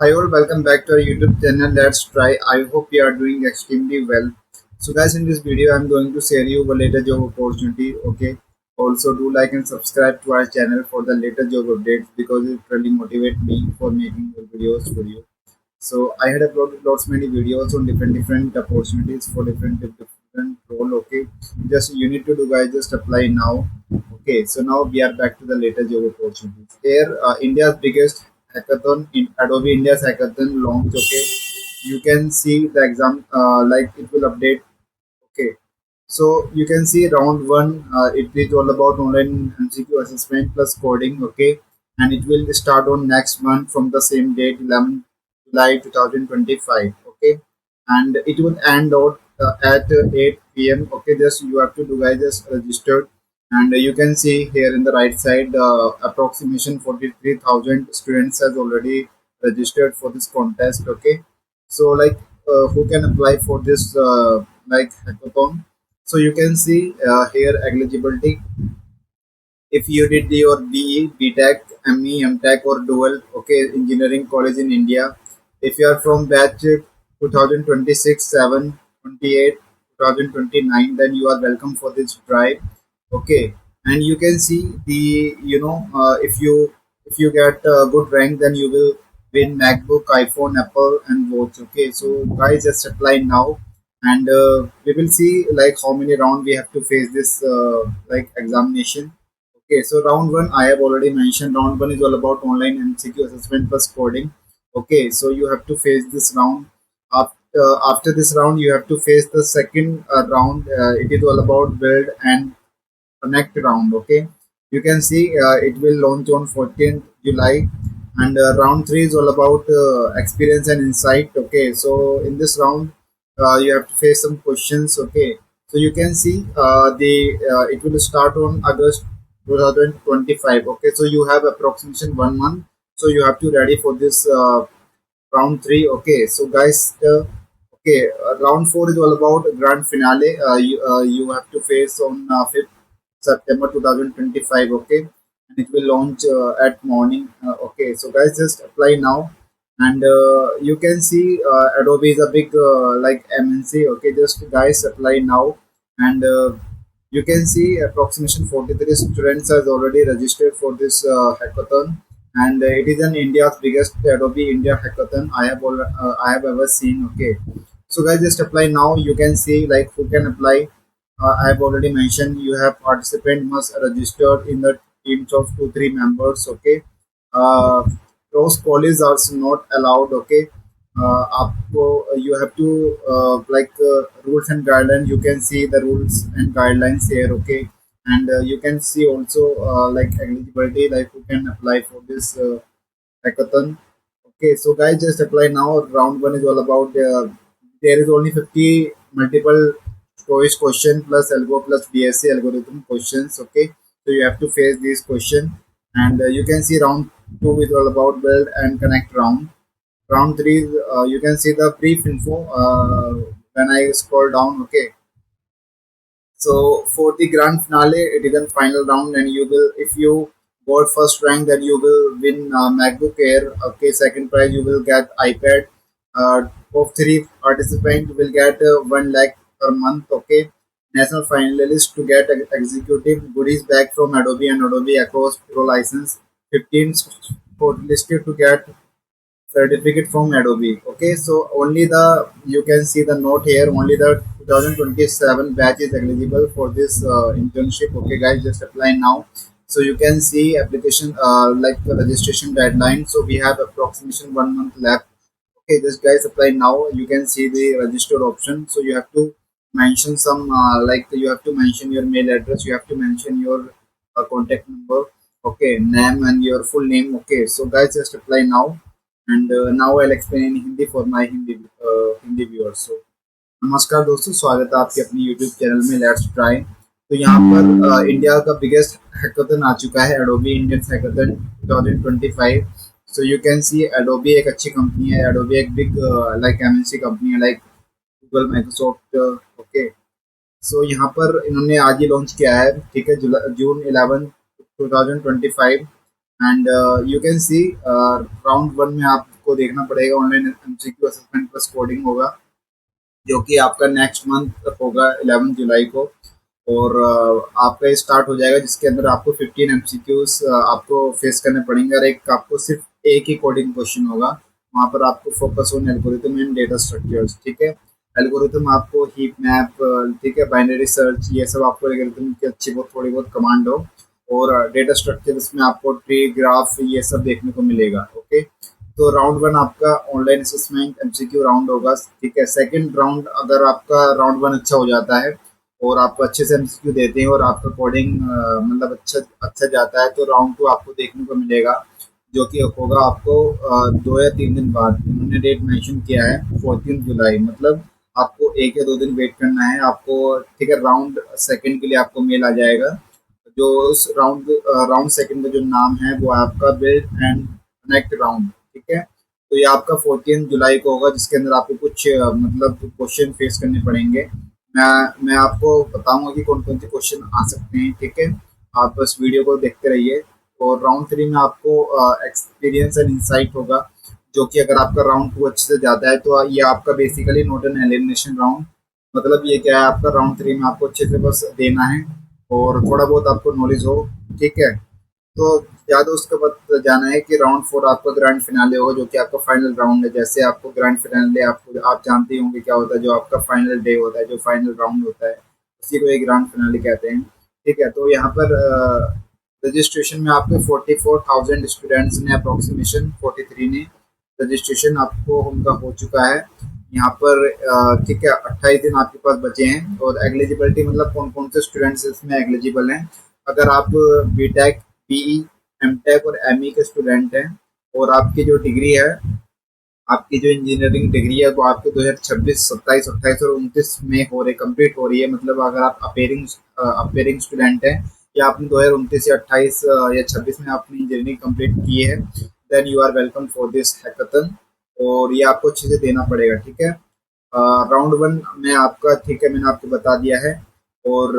Hi all, welcome back to our YouTube channel. Let's try. I hope you are doing extremely well. So guys, in this video, I'm going to share you a later job opportunity. Okay. Also, do like and subscribe to our channel for the later job updates because it really motivates me for making more videos for you. So I had uploaded lots many videos on different opportunities for different role. Okay. Just you need to do guys just apply now. Okay, so now we are back to the later job opportunities. Here, India's biggest hackathon in Adobe India's hackathon launch. Okay, you can see the exam. Like it will update. Okay, so you can see round one. It is all about online MCQ assessment plus coding. Okay, and it will start on next month from the same date, 11 July 2025. Okay, and it will end out at 8 p.m. Okay, just you have to do guys just registered, and you can see here in the right side, approximation 43,000 students has already registered for this contest. Okay, so like who can apply for this like hackathon? So you can see here eligibility. If you did your BE, BTech, ME, MTech or dual, okay, engineering college in India. If you are from batch 2026, 7, 28, 2029, then you are welcome for this drive. Okay, and you can see the if you get a good rank, then you will win MacBook, iPhone, Apple, and watch. Okay, so guys, just apply now, and we will see like how many round we have to face this like examination. Okay, so round one, I have already mentioned. Round one is all about online MCQ assessment plus coding. Okay, so you have to face this round. After this round, you have to face the second round. It is all about build and connect round. Okay, you can see it will launch on 14th July, and round three is all about experience and insight. Okay, so in this round, you have to face some questions. Okay, so you can see the it will start on August 2025. Okay, so you have approximation 1 month, so you have to ready for this round three. Okay, so guys, okay, round four is all about grand finale. You have to face on 5th September 2025. Okay, and it will launch at morning. Okay, so guys, just apply now, and you can see Adobe is a big like MNC. Okay, just guys apply now, and you can see approximation 43 students has already registered for this hackathon, and it is an India's biggest Adobe India hackathon I have ever seen. Okay, so guys, just apply now. You can see like who can apply. I have already mentioned you have participant must register in the teams of 2 3 members. Okay, uh, cross colleagues are not allowed. Okay, आपको you have to rules and guidelines. You can see the rules and guidelines here. Okay, and you can see also like eligibility, like who can apply for this hackathon. Okay, so guys, just apply now. Round one is all about there is only 50 multiple choice question plus algo plus BSc algorithm questions. Okay, so you have to face these question, and you can see round two is all about build and connect round. Round three, you can see the brief info when I scroll down. Okay, so for the grand finale, it is a final round, and you will, if you got first rank, then you will win MacBook Air. Okay, second prize you will get iPad. Top three participant will get 1 lakh per month. Okay, national finalist to get executive goodies back from Adobe and Adobe Across Pro license. 15 shortlisted to get certificate from Adobe. Okay, so only the you can see the note here. Only the 2027 batch is eligible for this internship. Okay, guys, just apply now. So you can see application like the registration deadline. So we have approximation 1 month left. Okay, just guys apply now. You can see the registered option. So you have to mention some like you have to mention your mail address. You have to mention your contact number. Okay, name and your full name. Okay, so guys just apply now, and now I'll explain in Hindi for my Hindi viewers. So नमस्कार दोस्तों, स्वागत है आपके अपनी YouTube channel में let's try. तो यहाँ पर इंडिया का बिगेस्ट हैकाथन आ चुका है, Adobe Indian hackathon 2025। So you can see Adobe एक अच्छी कंपनी है। एडोबी एक बिग लाइक एमएनसी कंपनी है, लाइक गूगल, माइक्रोसॉफ्ट। ओके, सो यहाँ पर इन्होंने आज ही लॉन्च किया है। ठीक है, जून 11 2025, and you can see round one में आप आपको देखना पड़ेगा। Online MCQ assessment plus coding होगा, जो कि आपका नेक्स्ट मंथ होगा 11 जुलाई को। और आपका ये स्टार्ट हो जाएगा, जिसके अंदर आपको 15 एमसीक्यूज आपको फेस करने पड़ेंगे, और एक आपको सिर्फ एक ही कोडिंग क्वेश्चन होगा। वहाँ पर आपको focus on algorithm and data structures, ठीक है। एल्गोरिथम आपको हीप मैप, ठीक है, बाइनरी सर्च, ये सब आपको एल्गोरिथम की अच्छी बहुत थोड़ी बहुत कमांड हो। और डेटा स्ट्रक्चर इसमें आपको ट्री ग्राफ ये सब देखने को मिलेगा, ओके। तो राउंड वन आपका ऑनलाइन असेसमेंट एमसीक्यू राउंड होगा, ठीक है। सेकंड राउंड, अगर आपका राउंड वन अच्छा हो जाता है और आप अच्छे से एमसीक्यू देते हैं और आपका कोडिंग मतलब अच्छा अच्छा जाता है, तो राउंड टू आपको देखने को मिलेगा, जो कि होगा आपको 2 या 3 दिन बाद। उन्होंने डेट मेंशन किया है 14 जुलाई, मतलब आपको 1 या 2 दिन वेट करना है आपको, ठीक है। राउंड सेकंड के लिए आपको मेल आ जाएगा, जो उस राउंड सेकंड का जो नाम है वो आपका बिल्ड एंड कनेक्ट राउंड, ठीक है। तो ये आपका 14 जुलाई को होगा, जिसके अंदर आपको कुछ मतलब क्वेश्चन फेस करने पड़ेंगे। मैं आपको बताऊंगा कि कौन कौन से क्वेश्चन आ सकते हैं, ठीक है। आप बस वीडियो को देखते रहिए। और राउंड थ्री में आपको एक्सपीरियंस एंड इंसाइट होगा, जो कि अगर आपका राउंड टू अच्छे से जाता है तो ये आपका basically not an elimination round. मतलब ये क्या है, आपका राउंड थ्री में आपको अच्छे से बस देना है और थोड़ा बहुत आपको नॉलेज हो, ठीक है। तो ज़्यादा उसके बाद जाना है कि राउंड फोर आपका ग्रैंड फिनाले होगा, जो कि आपका फाइनल राउंड है। जैसे आपको ग्रैंड फिनाले आपको आप जानते ही होंगे क्या होता है, जो आपका फाइनल डे होता है, जो फाइनल राउंड होता है, उसी को एक ग्रैंड फिनाले कहते हैं, ठीक है। तो यहाँ पर रजिस्ट्रेशन में आपके 44,000 स्टूडेंट्स ने अप्रोक्सीमेशन 43 ने रजिस्ट्रेशन आपको उनका हो चुका है यहाँ पर, ठीक है। 28 दिन आपके पास बचे हैं। और एलिजिबिलिटी मतलब कौन कौन से स्टूडेंट्स इसमें एलिजिबल हैं। अगर आप बीटेक, पीई, एमटेक और एमई के स्टूडेंट हैं, और आपकी जो डिग्री है, आपकी जो इंजीनियरिंग डिग्री है, वो आपके 2026, 27, 28 और 29 में हो रही कंप्लीट हो रही है। मतलब अगर आप अपेयरिंग स्टूडेंट हैं, या आपने 2029 या 28 या 26 में आपने इंजीनियरिंग कंप्लीट की है, then you are welcome for this hackathon. और ये आपको अच्छे से देना पड़ेगा, ठीक है। राउंड वन में आपका, ठीक है, मैंने आपको बता दिया है। और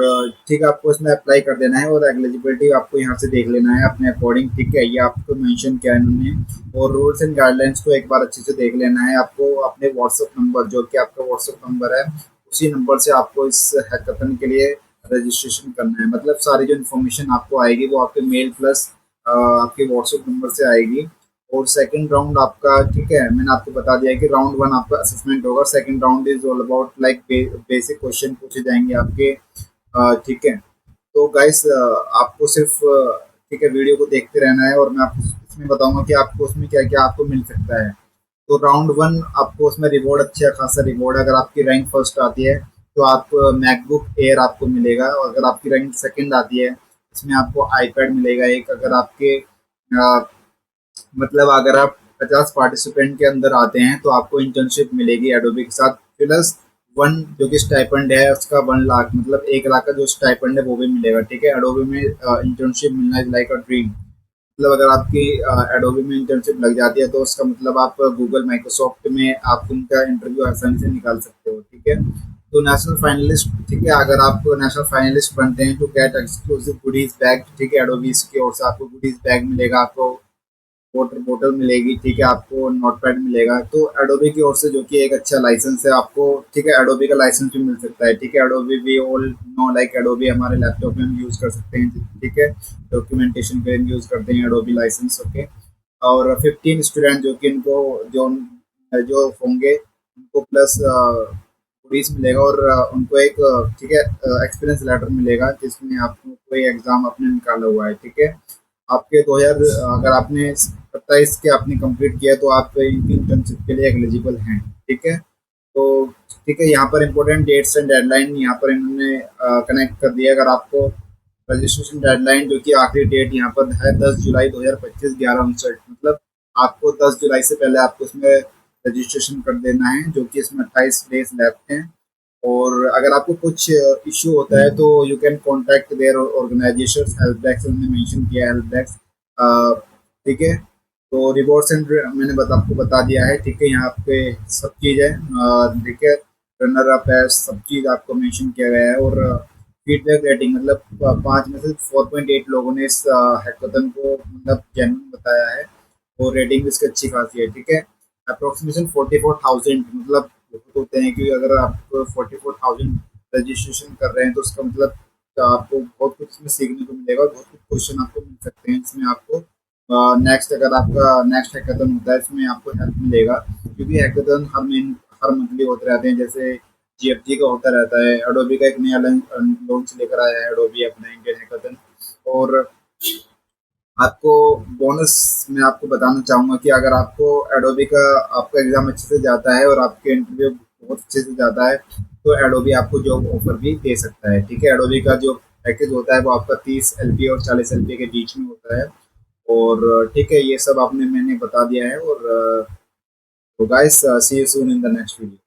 ठीक है, आपको इसमें अप्लाई कर देना है, और एलिजिबिलिटी आपको यहाँ से देख लेना है अपने अकॉर्डिंग, ठीक है। ये आपको मेंशन किया है इन्होंने। और रूल्स एंड गाइडलाइंस को एक बार अच्छे से देख लेना है आपको। अपने व्हाट्सएप नंबर, जो कि आपका व्हाट्सएप नंबर है, उसी नंबर से आपको इस हैकाथन के लिए रजिस्ट्रेशन करना है। मतलब सारी जो इन्फॉर्मेशन आपको आएगी वो आपके मेल प्लस आपके व्हाट्सएप नंबर से आएगी। और सेकंड राउंड आपका, ठीक है, मैंने आपको बता दिया कि राउंड वन आपका असेसमेंट होगा। Second round is all about like basic question पूछे जाएंगे आपके, ठीक है। तो गाइस आपको सिर्फ ठीक है वीडियो को देखते रहना है, और मैं आपको इसमें बताऊंगा कि आपको उसमें क्या क्या आपको मिल सकता है। तो राउंड वन आपको उसमें रिवॉर्ड, अच्छा खासा रिवॉर्ड। अगर आपकी रैंक फर्स्ट आती है तो आप मैकबुक एयर आपको मिलेगा, और अगर आपकी रैंक सेकंड आती है इसमें आपको आईपैड मिलेगा एक। अगर आपके मतलब अगर आप 50 पार्टिसिपेंट के अंदर आते हैं तो आपको इंटर्नशिप मिलेगी एडोबी के साथ, प्लस वन जो कि स्टाइपेंड है उसका 1 लाख, मतलब 1 लाख का जो स्टाइपेंड है वो भी मिलेगा, ठीक है। एडोबी में इंटर्नशिप मिलना इज लाइक अ ड्रीम। मतलब अगर आपकी एडोबी में इंटर्नशिप लग जाती है तो उसका मतलब आप गूगल, माइक्रोसॉफ्ट में आप उनका इंटरव्यू आसानी से निकाल सकते हो, ठीक है। तो नेशनल फाइनलिस्ट, ठीक है, अगर आप नेशनल फाइनलिस्ट बनते हैं तो गेट एक्सक्लूसिव गुडीज बैग, ठीक है। एडोबी की ओर से आपको गुडीज बैग मिलेगा, आपको वाटर बोतल मिलेगी, ठीक है, आपको नोटपैड मिलेगा। तो एडोबी की ओर से, जो कि एक अच्छा लाइसेंस है आपको, ठीक है, एडोबी का लाइसेंस भी मिल सकता है, ठीक है। Adobe we all know like Adobe हमारे लैपटॉप में हम यूज़ कर सकते हैं, ठीक है। डॉक्यूमेंटेशन के लिए यूज़ करते हैं एडोबी लाइसेंस, ओके। और 15 स्टूडेंट जो कि इनको जो जो होंगे उनको प्लस पुलिस मिलेगा, और उनको एक ठीक है एक्सपीरियंस लेटर मिलेगा, जिसमें आपको कोई एग्ज़ाम आपने निकाला हुआ है, ठीक है। आपके 2000 अगर आपने 27 के आपने कंप्लीट किया तो आप इनकी इंटर्नशिप के लिए एलिजिबल हैं, ठीक है। तो ठीक है, यहाँ पर इम्पोर्टेंट डेट्स एंड डेडलाइन यहाँ पर इन्होंने कनेक्ट कर दिया। अगर आपको रजिस्ट्रेशन डेडलाइन, जो कि आखिरी डेट यहाँ पर है 10 जुलाई 2025 11:59, मतलब आपको 10 जुलाई से पहले आपको इसमें रजिस्ट्रेशन कर देना है, जो कि इसमें 28 डेज लेफ्ट हैं। और अगर आपको कुछ इश्यू होता है तो you can contact their organization help desk, उन्होंने मेंशन किया है हेल्प डेस्क, ठीक है। तो रिवॉर्ड्स एंड मैंने आपको बता दिया है, ठीक है। यहाँ पे सब चीज़ है, ठीक है। रनर अप है, सब चीज़ आपको मेंशन किया गया है। और फीडबैक रेटिंग, मतलब 5 में से 4.8 लोगों ने इस हैकाथन को मतलब जेन्युइन बताया है, और रेटिंग भी इसकी अच्छी खासी है, ठीक है। अप्रोक्सीमेशन 44,000 मतलब होते हैं कि अगर आप 44,000 रजिस्ट्रेशन कर रहे हैं तो उसका मतलब आपको बहुत कुछ इसमें सीखने को मिलेगा और बहुत कुछ क्वेश्चन आपको मिल सकते हैं इसमें आपको। नेक्स्ट अगर आपका नेक्स्ट हैकाथन होता है इसमें आपको हेल्प मिलेगा, क्योंकि हैकाथन हर मंथली होते रहते हैं, जैसे जीएफटी का होता रहता है, एडोबी का एक नया लॉन्च लेकर आया है एडोबी अपना इंडियन हैकाथन। और आपको बोनस मैं आपको बताना चाहूंगा कि अगर आपको एडोबी का आपका एग्जाम अच्छे से जाता है और आपके इंटरव्यू बहुत अच्छे से जाता है तो एडोबी आपको जॉब ऑफर भी दे सकता है। ठीक है, एडोबी का जो पैकेज होता है वो आपका 30 LPA और 40 LPA के बीच में होता है। और ठीक है, ये सब आपने मैंने बता दिया है। और तो guys, see you soon in the next video.